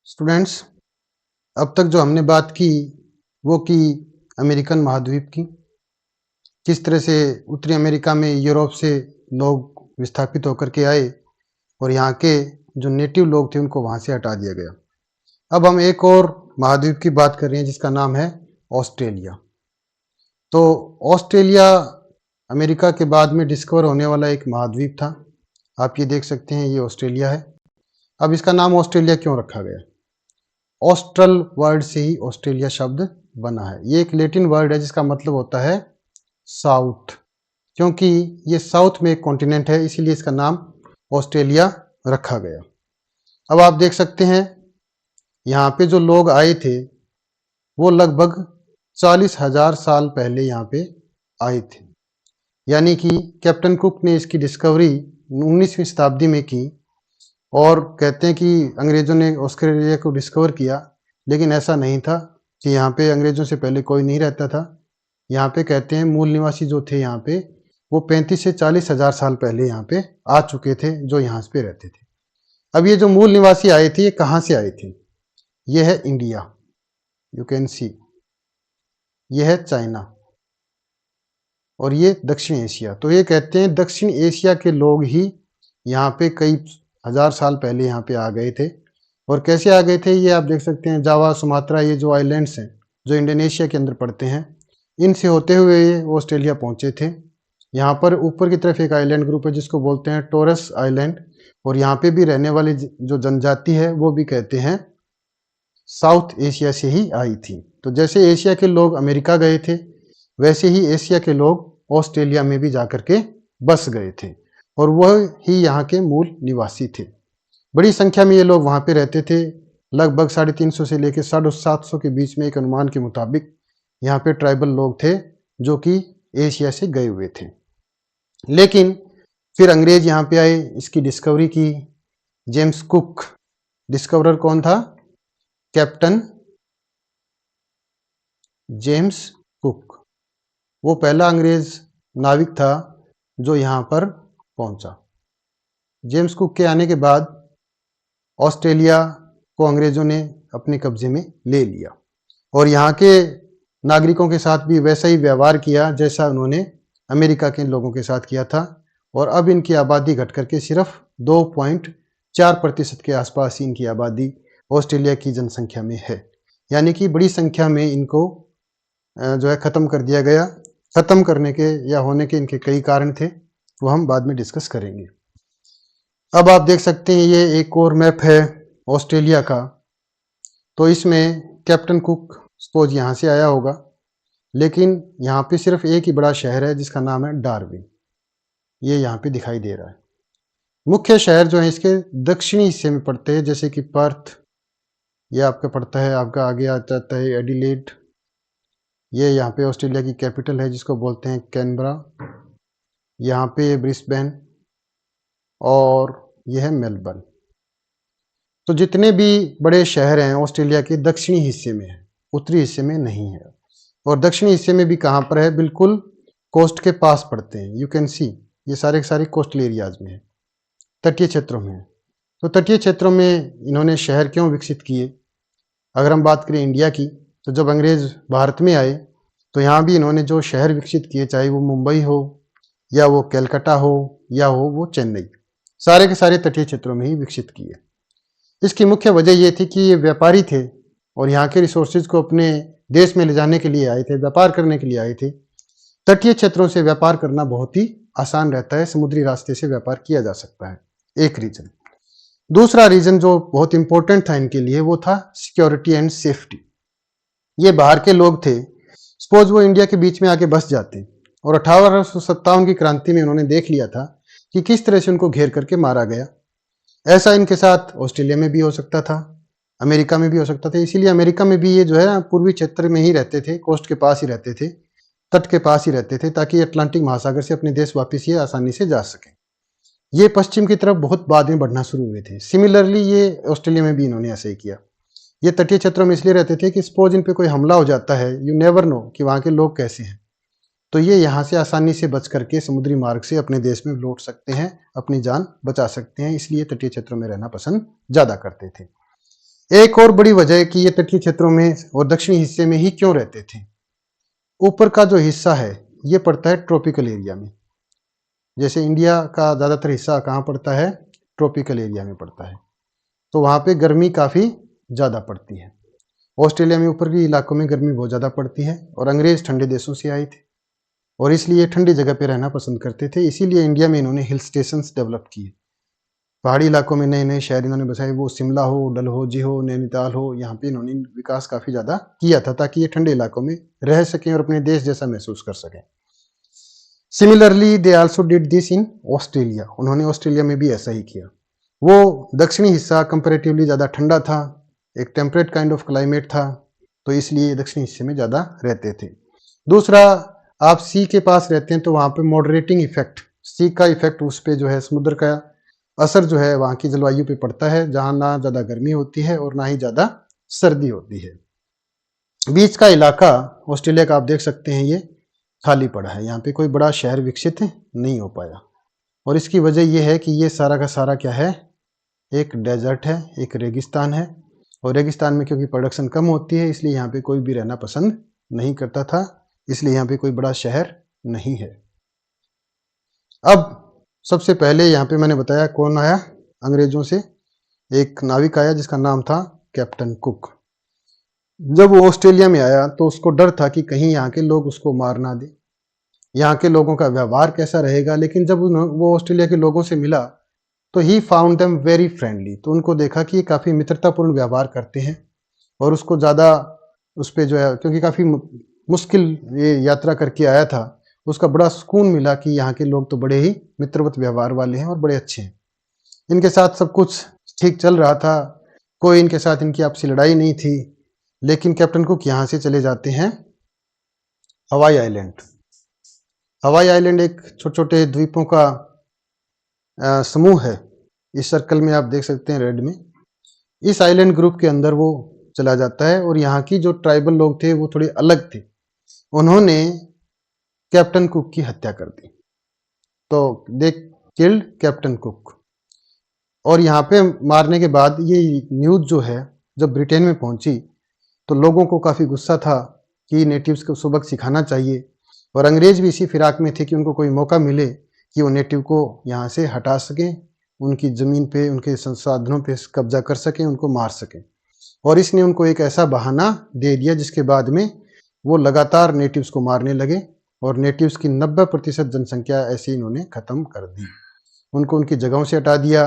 Students, अब तक जो हमने बात की वो की अमेरिकन महाद्वीप की। किस तरह से उत्तरी अमेरिका में यूरोप से लोग विस्थापित होकर के आए और यहाँ के जो नेटिव लोग थे उनको वहाँ से हटा दिया गया। अब हम एक और महाद्वीप की बात कर रहे हैं जिसका नाम है ऑस्ट्रेलिया। तो ऑस्ट्रेलिया अमेरिका के बाद में डिस्कवर होने वाला एक महाद्वीप था। आप ये देख सकते हैं, ये ऑस्ट्रेलिया है। अब इसका नाम ऑस्ट्रेलिया क्यों रखा गया? ऑस्ट्रल वर्ड से ही ऑस्ट्रेलिया शब्द बना है। ये एक लैटिन वर्ड है जिसका मतलब होता है साउथ। क्योंकि ये साउथ में एक कॉन्टिनेंट है, इसीलिए इसका नाम ऑस्ट्रेलिया रखा गया। अब आप देख सकते हैं, यहाँ पे जो लोग आए थे वो लगभग 40,000 साल पहले यहाँ पे आए थे। यानी कि कैप्टन कुक ने इसकी डिस्कवरी 19वीं शताब्दी में की और कहते हैं कि अंग्रेजों ने ऑस्ट्रेलिया को डिस्कवर किया, लेकिन ऐसा नहीं था कि यहाँ पे अंग्रेजों से पहले कोई नहीं रहता था। यहाँ पे कहते हैं मूल निवासी जो थे यहाँ पे वो 35 से 40,000 साल पहले यहाँ पे आ चुके थे, जो यहाँ पे रहते थे। अब ये जो मूल निवासी आए थे ये कहाँ से आए थे? ये है इंडिया, यू कैन सी, ये है चाइना और ये दक्षिण एशिया। तो ये कहते हैं दक्षिण एशिया के लोग ही यहाँ पे कई हजार साल पहले यहाँ पे आ गए थे। और कैसे आ गए थे ये आप देख सकते हैं, जावा, सुमात्रा, ये जो आइलैंड्स हैं जो इंडोनेशिया के अंदर पड़ते हैं, इनसे होते हुए ये ऑस्ट्रेलिया पहुंचे थे। यहाँ पर ऊपर की तरफ एक आइलैंड ग्रुप है जिसको बोलते हैं टोरस आइलैंड, और यहाँ पे भी रहने वाली जो जनजाति है वो भी कहते हैं साउथ एशिया से ही आई थी। तो जैसे एशिया के लोग अमेरिका गए थे, वैसे ही एशिया के लोग ऑस्ट्रेलिया में भी जाकर के बस गए थे और वह ही यहाँ के मूल निवासी थे। बड़ी संख्या में ये लोग वहाँ पे रहते थे। लगभग 350 से लेकर 750 के बीच में एक अनुमान के मुताबिक यहाँ पे ट्राइबल लोग थे जो कि एशिया से गए हुए थे। लेकिन फिर अंग्रेज यहाँ पे आए, इसकी डिस्कवरी की। जेम्स कुक, डिस्कवरर कौन था? Captain James cook. वो पहला अंग्रेज नाविक था जो यहाँ पर पहुंचा। जेम्स कुक के आने के बाद ऑस्ट्रेलिया को अंग्रेजों ने अपने कब्जे में ले लिया और यहाँ के नागरिकों के साथ भी वैसा ही व्यवहार किया जैसा उन्होंने अमेरिका के लोगों के साथ किया था। और अब इनकी आबादी घट करके सिर्फ 2.4% के आसपास ही इनकी आबादी ऑस्ट्रेलिया की जनसंख्या में है। यानी कि बड़ी संख्या में इनको जो है ख़त्म कर दिया गया। ख़त्म करने के या होने के इनके कई कारण थे, वो हम बाद में डिस्कस करेंगे। अब आप देख सकते हैं ये एक और मैप है ऑस्ट्रेलिया का। तो इसमें कैप्टन कुक सपोज यहाँ से आया होगा, लेकिन यहाँ पे सिर्फ एक ही बड़ा शहर है जिसका नाम है डार्विन। ये यहाँ पे दिखाई दे रहा है। मुख्य शहर जो है इसके दक्षिणी हिस्से में पड़ते हैं, जैसे कि पर्थ, ये आपका पड़ता है, आपका आगे आ जाता है एडिलेड। ये यहाँ पे ऑस्ट्रेलिया की कैपिटल है जिसको बोलते हैं कैनबरा। यहाँ पे ब्रिस्बेन और यह है मेलबर्न। तो जितने भी बड़े शहर हैं ऑस्ट्रेलिया के दक्षिणी हिस्से में है, उत्तरी हिस्से में नहीं है। और दक्षिणी हिस्से में भी कहाँ पर है? बिल्कुल कोस्ट के पास पड़ते हैं। यू कैन सी, ये सारे के सारे कोस्टल एरियाज में है, तटीय क्षेत्रों में है। तो तटीय क्षेत्रों में इन्होंने शहर क्यों विकसित किए? अगर हम बात करें इंडिया की, तो जब अंग्रेज भारत में आए तो यहाँ भी इन्होंने जो शहर विकसित किए, चाहे वो मुंबई हो या वो कैलकाटा हो या हो वो चेन्नई, सारे के सारे तटीय क्षेत्रों में ही विकसित किए। इसकी मुख्य वजह ये थी कि ये व्यापारी थे और यहाँ के रिसोर्सेज को अपने देश में ले जाने के लिए आए थे, व्यापार करने के लिए आए थे। तटीय क्षेत्रों से व्यापार करना बहुत ही आसान रहता है, समुद्री रास्ते से व्यापार किया जा सकता है, एक रीजन। दूसरा रीजन जो बहुत इंपॉर्टेंट था इनके लिए वो था सिक्योरिटी एंड सेफ्टी। ये बाहर के लोग थे, सपोज वो इंडिया के बीच में आके बस जाते और 1857 की क्रांति में उन्होंने देख लिया था कि किस तरह से उनको घेर करके मारा गया। ऐसा इनके साथ ऑस्ट्रेलिया में भी हो सकता था, अमेरिका में भी हो सकता था। इसीलिए अमेरिका में भी ये जो है ना पूर्वी क्षेत्र में ही रहते थे, कोस्ट के पास ही रहते थे, तट के पास ही रहते थे, ताकि अटलांटिक महासागर से अपने देश वापस ये आसानी से जा सके। ये पश्चिम की तरफ बहुत बाद में बढ़ना शुरू हुए थे। सिमिलरली ये ऑस्ट्रेलिया में भी इन्होंने ऐसे ही किया। ये तटीय क्षेत्रों में इसलिए रहते थे कि सपोज इन पे कोई हमला हो जाता है, यू नेवर नो कि वहाँ के लोग कैसे हैं, तो ये यहाँ से आसानी से बच करके समुद्री मार्ग से अपने देश में लौट सकते हैं, अपनी जान बचा सकते हैं। इसलिए तटीय क्षेत्रों में रहना पसंद ज़्यादा करते थे। एक और बड़ी वजह है कि ये तटीय क्षेत्रों में और दक्षिणी हिस्से में ही क्यों रहते थे। ऊपर का जो हिस्सा है ये पड़ता है ट्रॉपिकल एरिया में। जैसे इंडिया का ज़्यादातर हिस्सा कहाँ पड़ता है? ट्रॉपिकल एरिया में पड़ता है। तो वहाँ पे गर्मी काफ़ी ज़्यादा पड़ती है। ऑस्ट्रेलिया में ऊपर के इलाकों में गर्मी बहुत ज़्यादा पड़ती है और अंग्रेज़ ठंडे देशों से आए थे और इसलिए ठंडी जगह पे रहना पसंद करते थे। इसीलिए इंडिया में इन्होंने हिल स्टेशंस डेवलप किए। पहाड़ी इलाकों में नए-नए शहर इन्होंने बसाए, वो शिमला हो, डलहौजी हो, नैनीताल हो, यहाँ पे इन्होंने विकास काफ़ी ज़्यादा किया था ताकि ये ठंडे इलाकों में रह सकें और अपने देश जैसा महसूस कर सकें। Similarly they also did this in Australia. उन्होंने ऑस्ट्रेलिया में भी ऐसा ही किया। वो दक्षिणी हिस्सा कंपैरेटिवली ज़्यादा ठंडा था, एक टेम्परेट काइंड ऑफ क्लाइमेट था, तो इसलिए दक्षिणी हिस्से में ज़्यादा रहते थे। दूसरा, आप सी के पास रहते हैं तो वहाँ पे मॉडरेटिंग इफेक्ट, सी का इफेक्ट उस पे जो है समुद्र का असर जो है वहाँ की जलवायु पे पड़ता है, जहाँ ना ज़्यादा गर्मी होती है और ना ही ज़्यादा सर्दी होती है। बीच का इलाका ऑस्ट्रेलिया का आप देख सकते हैं, ये खाली पड़ा है, यहाँ पे कोई बड़ा शहर विकसित नहीं हो पाया और इसकी वजह ये है कि ये सारा का सारा क्या है, एक डेजर्ट है, एक रेगिस्तान है और रेगिस्तान में क्योंकि प्रोडक्शन कम होती है इसलिए यहाँ पे कोई भी रहना पसंद नहीं करता था, इसलिए यहाँ पे कोई बड़ा शहर नहीं है। अब सबसे पहले यहाँ पे मैंने बताया कौन आया अंग्रेजों से, एक नाविक आया जिसका नाम था कैप्टन कुक। जब वो ऑस्ट्रेलिया में आया तो उसको डर था कि कहीं यहाँ के लोग उसको मार ना दे, यहाँ के लोगों का व्यवहार कैसा रहेगा। लेकिन जब वो ऑस्ट्रेलिया के लोगों से मिला तो he found them very friendly, तो उनको देखा कि ये काफ़ी मित्रतापूर्ण व्यवहार करते हैं और उसको ज़्यादा उस पे जो है, क्योंकि काफ़ी मुश्किल ये यात्रा करके आया था, उसका बड़ा सुकून मिला कि यहाँ के लोग तो बड़े ही मित्रवत व्यवहार वाले हैं और बड़े अच्छे हैं। इनके साथ सब कुछ ठीक चल रहा था, कोई इनके साथ इनकी आपसी लड़ाई नहीं थी। लेकिन कैप्टन कुक यहाँ से चले जाते हैं हवाई आइलैंड। हवाई आइलैंड एक छोटे-छोटे द्वीपों का समूह है। इस सर्कल में आप देख सकते हैं रेड में। इस आइलैंड ग्रुप के अंदर वो चला जाता है और यहाँ की जो ट्राइबल लोग थे वो थोड़े अलग थे। उन्होंने कैप्टन कुक की हत्या कर दी। तो दे किल्ड कैप्टन कुक। और यहाँ पे मारने के बाद ये न्यूज़ जो है जब ब्रिटेन में पहुंची तो लोगों को काफ़ी गुस्सा था कि नेटिव्स को सबक सिखाना चाहिए और अंग्रेज भी इसी फिराक में थे कि उनको कोई मौका मिले कि वो नेटिव को यहाँ से हटा सकें, उनकी ज़मीन पे, उनके संसाधनों पे कब्जा कर सकें, उनको मार सकें। और इसने उनको एक ऐसा बहाना दे दिया जिसके बाद में वो लगातार नेटिव्स को मारने लगे और नेटिव्स की 90% जनसंख्या ऐसे इन्होंने ख़त्म कर दी। उनको उनकी जगहों से हटा दिया।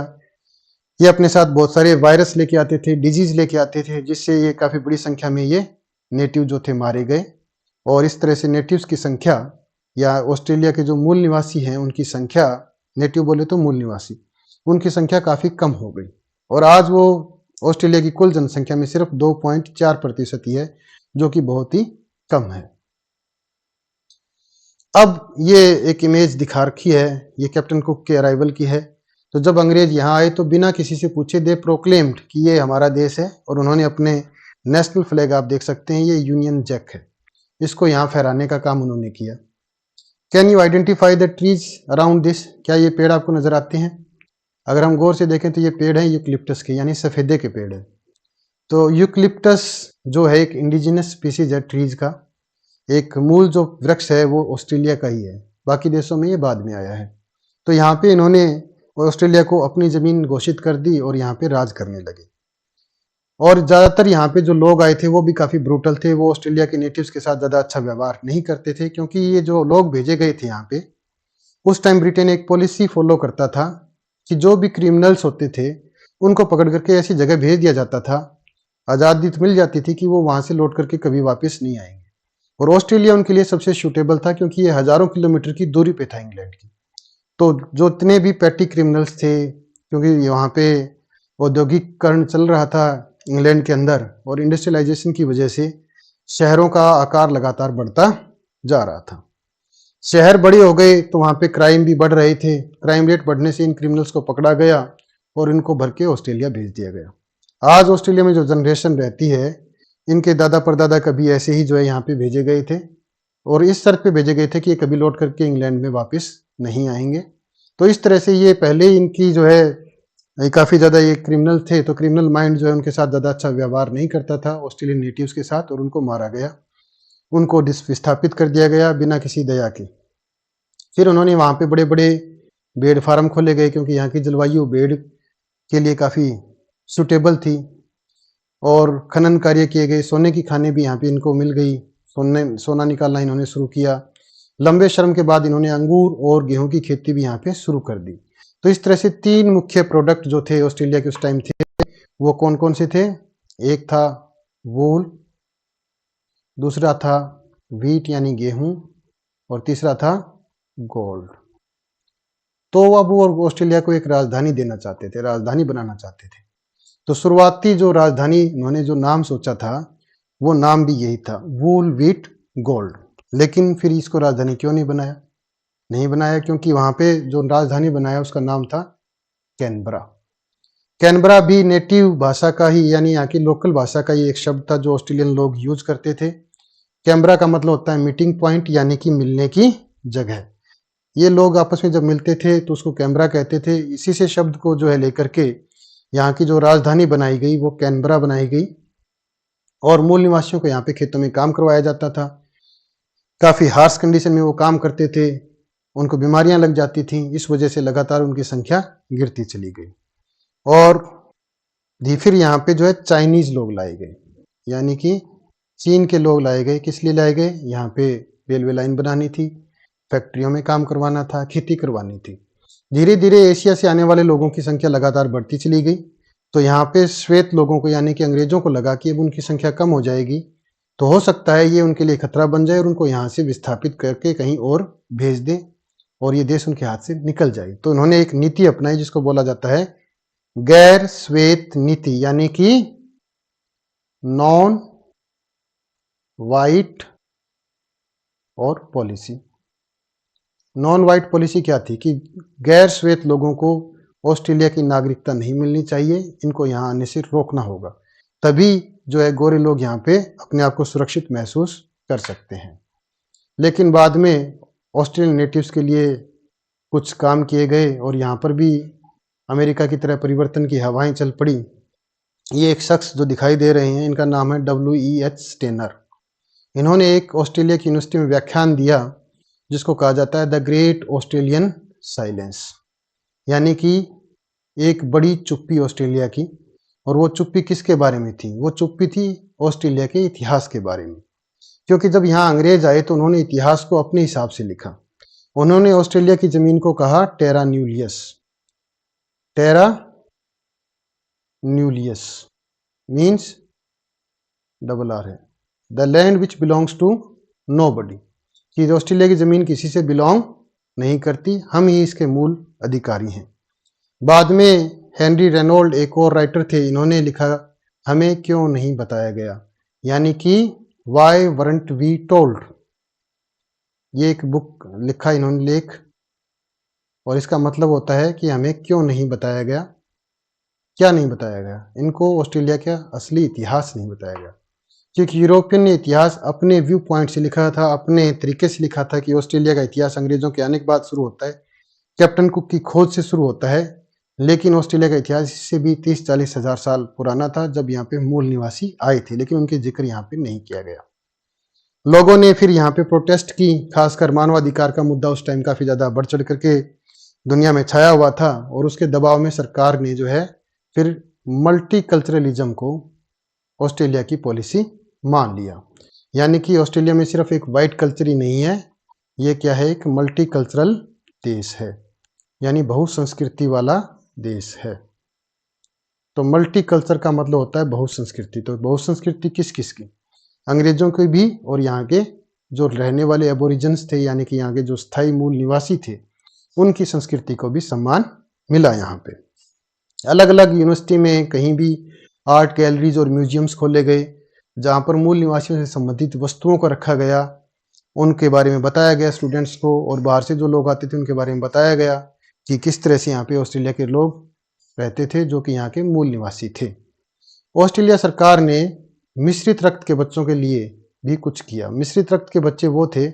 ये अपने साथ बहुत सारे वायरस लेके आते थे, डिजीज़ लेके आते थे, जिससे ये काफ़ी बड़ी संख्या में ये नेटिव जो थे मारे गए और इस तरह से नेटिव्स की संख्या या ऑस्ट्रेलिया के जो मूल निवासी हैं उनकी संख्या, नेटिव बोले तो मूल निवासी, उनकी संख्या काफ़ी कम हो गई और आज वो ऑस्ट्रेलिया की कुल जनसंख्या में सिर्फ 2.4% ही है, जो कि बहुत ही कम है। अब ये एक इमेज दिखा रखी है, ये कैप्टन कुक के अराइवल की है। तो जब अंग्रेज यहाँ आए तो बिना किसी से पूछे दे प्रोक्लेम्ड कि ये हमारा देश है और उन्होंने अपने नेशनल फ्लैग आप देख सकते हैं, ये यूनियन जैक है, इसको यहाँ फहराने का काम उन्होंने किया। Can you identify the trees around this? क्या ये पेड़ आपको नजर आते हैं? अगर हम गौर से देखें तो ये पेड़ है यूकलिप्टस के, यानी सफेदे के पेड़ है। तो यूकलिप्टस जो है एक इंडिजिनस स्पीसीज है ट्रीज का, एक मूल जो वृक्ष है वो ऑस्ट्रेलिया का ही है, बाकी देशों में ये बाद में आया है। तो यहाँ पे इन्होंने ऑस्ट्रेलिया को अपनी ज़मीन घोषित कर दी और यहाँ पे राज करने लगे। और ज़्यादातर यहाँ पे जो लोग आए थे वो भी काफ़ी ब्रूटल थे, वो ऑस्ट्रेलिया के नेटिव्स के साथ ज़्यादा अच्छा व्यवहार नहीं करते थे, क्योंकि ये जो लोग भेजे गए थे यहाँ पे, उस टाइम ब्रिटेन एक पॉलिसी फॉलो करता था कि जो भी क्रिमिनल्स होते थे उनको पकड़ करके ऐसी जगह भेज दिया जाता था, आज़ादी तो मिल जाती थी कि वो वहाँ से लौट करके कभी वापस नहीं आएंगे। और ऑस्ट्रेलिया उनके लिए सबसे सूटेबल था क्योंकि ये हज़ारों किलोमीटर की दूरी पे था इंग्लैंड की। तो जो इतने भी पैटी क्रिमिनल्स थे, क्योंकि वहाँ पे औद्योगिकरण चल रहा था इंग्लैंड के अंदर और इंडस्ट्रियलाइजेशन की वजह से शहरों का आकार लगातार बढ़ता जा रहा था। शहर बड़े हो गए तो वहाँ पे क्राइम भी बढ़ रहे थे। क्राइम रेट बढ़ने से इन क्रिमिनल्स को पकड़ा गया और इनको भर के ऑस्ट्रेलिया भेज दिया गया। आज ऑस्ट्रेलिया में जो जनरेशन रहती है, इनके दादा परदादा कभी ऐसे ही जो है यहाँ पे भेजे गए थे और इस शर्त पे भेजे गए थे कि ये कभी लौट करके इंग्लैंड में वापस नहीं आएंगे। तो इस तरह से ये पहले इनकी जो है ये काफ़ी ज़्यादा ये क्रिमिनल थे, तो क्रिमिनल माइंड जो है उनके साथ ज़्यादा अच्छा व्यवहार नहीं करता था ऑस्ट्रेलियन नेटिव्स के साथ, और उनको मारा गया। उनको विस्थापित कर दिया गया बिना किसी दया के। फिर उन्होंने वहाँ पे बड़े-बड़े भेड़ फार्म खोले गए, क्योंकि यहाँ की जलवायु भेड़ के लिए काफ़ी सूटेबल थी, और खनन कार्य किए गए। सोने की खानें भी यहाँ पे इनको मिल गई। सोना निकालना इन्होंने शुरू किया। लंबे श्रम के बाद इन्होंने अंगूर और गेहूं की खेती भी यहाँ पे शुरू कर दी। तो इस तरह से 3 मुख्य प्रोडक्ट जो थे ऑस्ट्रेलिया के उस टाइम थे, वो कौन-कौन से थे? एक था वूल, दूसरा था व्हीट यानी गेहूं, और तीसरा था गोल्ड। तो अब वो ऑस्ट्रेलिया को एक राजधानी देना चाहते थे, राजधानी बनाना चाहते थे। तो शुरुआती जो राजधानी उन्होंने जो नाम सोचा था, वो नाम भी यही था, वूल व्हीट गोल्ड। लेकिन फिर इसको राजधानी क्यों नहीं बनाया? नहीं बनाया क्योंकि वहां पे जो राजधानी बनाया उसका नाम था कैनबरा। कैनबरा भी नेटिव भाषा का ही, यानी यहाँ की लोकल भाषा का ही एक शब्द था जो ऑस्ट्रेलियन लोग यूज करते थे। कैनबरा का मतलब होता है मीटिंग पॉइंट, यानी कि मिलने की जगह। ये लोग आपस में जब मिलते थे तो उसको कैनबरा कहते थे। इसी से शब्द को जो है लेकर के यहाँ की जो राजधानी बनाई गई वो कैनबरा बनाई गई, और मूल निवासियों को यहाँ पे खेतों में काम करवाया जाता था। काफी हार्श कंडीशन में वो काम करते थे, उनको बीमारियां लग जाती थी। इस वजह से लगातार उनकी संख्या गिरती चली गई, और फिर यहाँ पे जो है चाइनीज लोग लाए गए, यानी कि चीन के लोग लाए गए। किस लिए लाए गए? यहाँ पे रेलवे लाइन बनानी थी, फैक्ट्रियों में काम करवाना था, खेती करवानी थी। धीरे धीरे एशिया से आने वाले लोगों की संख्या लगातार बढ़ती चली गई। तो यहाँ पे श्वेत लोगों को, यानी कि अंग्रेजों को लगा कि अब उनकी संख्या कम हो जाएगी, तो हो सकता है ये उनके लिए खतरा बन जाए और उनको यहाँ से विस्थापित करके कहीं और भेज दें, और ये देश उनके हाथ से निकल जाए। तो उन्होंने एक नीति अपनाई जिसको बोला जाता है गैर श्वेत नीति, यानी कि नॉन वाइट और पॉलिसी। नॉन वाइट पॉलिसी क्या थी कि गैर श्वेत लोगों को ऑस्ट्रेलिया की नागरिकता नहीं मिलनी चाहिए, इनको यहाँ आने से रोकना होगा, तभी जो है गोरे लोग यहाँ पे अपने आप को सुरक्षित महसूस कर सकते हैं। लेकिन बाद में ऑस्ट्रेलियन नेटिव्स के लिए कुछ काम किए गए, और यहाँ पर भी अमेरिका की तरह परिवर्तन की हवाएं चल पड़ी। ये एक शख्स जो दिखाई दे रहे हैं, इनका नाम है WEH स्टेनर। इन्होंने एक ऑस्ट्रेलिया की यूनिवर्सिटी में व्याख्यान दिया जिसको कहा जाता है द ग्रेट ऑस्ट्रेलियन साइलेंस, यानी कि एक बड़ी चुप्पी ऑस्ट्रेलिया की। और वो चुप्पी किसके बारे में थी? वो चुप्पी थी ऑस्ट्रेलिया के इतिहास के बारे में, क्योंकि जब यहाँ अंग्रेज आए तो उन्होंने इतिहास को अपने हिसाब से लिखा। उन्होंने ऑस्ट्रेलिया की जमीन को कहा terra nullius. Terra nullius means double R है, the land which belongs to nobody, कि ऑस्ट्रेलिया की जमीन किसी से बिलोंग नहीं करती, हम ही इसके मूल अधिकारी हैं। बाद में हेनरी रेनोल्ड एक और राइटर थे, इन्होंने लिखा हमें क्यों नहीं बताया गया, यानी कि वाई वरंट वी टोल्ड। ये एक बुक लिखा इन्होंने, लेख, और इसका मतलब होता है कि हमें क्यों नहीं बताया गया। क्या नहीं बताया गया? इनको ऑस्ट्रेलिया का असली इतिहास नहीं बताया गया, क्योंकि यूरोपियन ने इतिहास अपने व्यू पॉइंट से लिखा था, अपने तरीके से लिखा था कि ऑस्ट्रेलिया का इतिहास अंग्रेजों के आने के बाद शुरू होता है, कैप्टन कुक की खोज से शुरू होता है। लेकिन ऑस्ट्रेलिया का इतिहास इससे भी 30-40 हजार साल पुराना था, जब यहाँ पे मूल निवासी आए थे, लेकिन उनके जिक्र यहाँ पे नहीं किया गया। लोगों ने फिर यहाँ पे प्रोटेस्ट की, खासकर मानवाधिकार का मुद्दा उस टाइम काफी ज्यादा बढ़ चढ़ करके दुनिया में छाया हुआ था, और उसके दबाव में सरकार ने जो है फिर मल्टीकल्चरलिज्म को ऑस्ट्रेलिया की पॉलिसी मान लिया। यानी कि ऑस्ट्रेलिया में सिर्फ एक वाइट कल्चर ही नहीं है, ये क्या है? एक मल्टीकल्चरल देश है, यानी बहुसंस्कृति वाला देश है। तो मल्टीकल्चर का मतलब होता है बहुसंस्कृति। तो बहुसंस्कृति किस किस की? अंग्रेजों की भी, और यहाँ के जो रहने वाले एबोरिजिन्स थे, यानी कि यहाँ के जो स्थायी मूल निवासी थे, उनकी संस्कृति को भी सम्मान मिला। यहाँ पे अलग अलग यूनिवर्सिटी में कहीं भी आर्ट गैलरीज और म्यूजियम्स खोले गए, जहाँ पर मूल निवासियों से संबंधित वस्तुओं को रखा गया, उनके बारे में बताया गया स्टूडेंट्स को, और बाहर से जो लोग आते थे उनके बारे में बताया गया कि किस तरह से यहाँ पे ऑस्ट्रेलिया के लोग रहते थे जो कि यहाँ के मूल निवासी थे। ऑस्ट्रेलिया सरकार ने मिश्रित रक्त के बच्चों के लिए भी कुछ किया। मिश्रित रक्त के बच्चे वो थे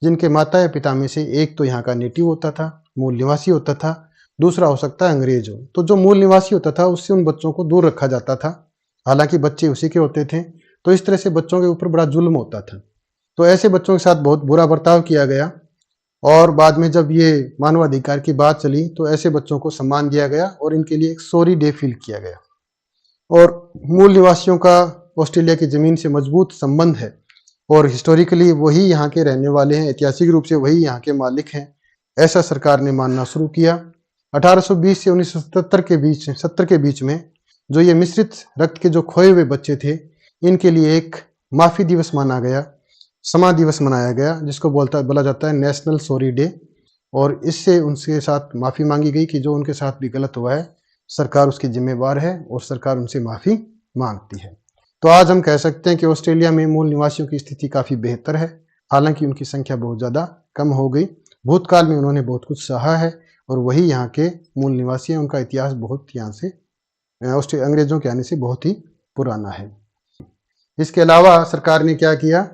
जिनके माता या पिता में से एक तो यहाँ का नेटिव होता था, मूल निवासी होता था, दूसरा हो सकता है अंग्रेज हो। तो जो मूल निवासी होता था उससे उन बच्चों को दूर रखा जाता था, हालांकि बच्चे उसी के होते थे। तो इस तरह से बच्चों के ऊपर बड़ा जुल्म होता था। तो ऐसे बच्चों के साथ बहुत बुरा बर्ताव किया गया और बाद में जब ये मानवाधिकार की बात चली तो ऐसे बच्चों को सम्मान दिया गया और इनके लिए एक सॉरी डे फील किया गया। और मूल निवासियों का ऑस्ट्रेलिया की ज़मीन से मजबूत संबंध है और हिस्टोरिकली वही यहाँ के रहने वाले हैं, ऐतिहासिक रूप से वही यहाँ के मालिक हैं, ऐसा सरकार ने मानना शुरू किया। 1820 से 1970 के बीच में जो ये मिश्रित रक्त के जो खोए हुए बच्चे थे, इनके लिए एक माफ़ी दिवस माना गया, क्षमा दिवस मनाया गया, जिसको बोला जाता है नेशनल सॉरी डे। और इससे उनके साथ माफ़ी मांगी गई कि जो उनके साथ भी गलत हुआ है, सरकार उसकी जिम्मेवार है और सरकार उनसे माफ़ी मांगती है। तो आज हम कह सकते हैं कि ऑस्ट्रेलिया में मूल निवासियों की स्थिति काफ़ी बेहतर है, हालांकि उनकी संख्या बहुत ज़्यादा कम हो गई। भूतकाल में उन्होंने बहुत कुछ सहा है और वही यहाँ के मूल निवासी हैं। उनका इतिहास बहुत यहाँ से अंग्रेजों के आने से बहुत ही पुराना है। इसके अलावा सरकार ने क्या किया,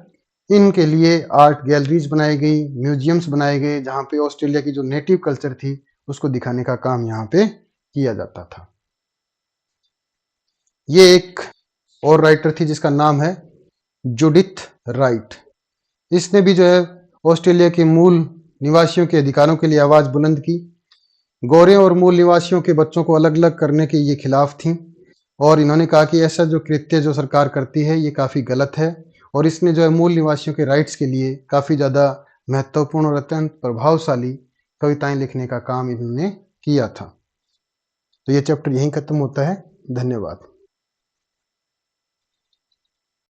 इनके लिए आर्ट गैलरीज बनाई गई, म्यूजियम्स बनाए गए, जहाँ पे ऑस्ट्रेलिया की जो नेटिव कल्चर थी उसको दिखाने का काम यहाँ पे किया जाता था। ये एक और राइटर थी जिसका नाम है जूडिथ राइट। इसने भी जो है ऑस्ट्रेलिया के मूल निवासियों के अधिकारों के लिए आवाज बुलंद की। गोरे और मूल निवासियों के बच्चों को अलग अलग करने के ये खिलाफ थी और इन्होंने कहा कि ऐसा जो कृत्य जो सरकार करती है ये काफ़ी गलत है और इसने जो है मूल निवासियों के राइट्स के लिए काफ़ी ज़्यादा महत्वपूर्ण और अत्यंत प्रभावशाली कविताएं लिखने का काम इन्होंने किया था। तो ये चैप्टर यहीं खत्म होता है। धन्यवाद।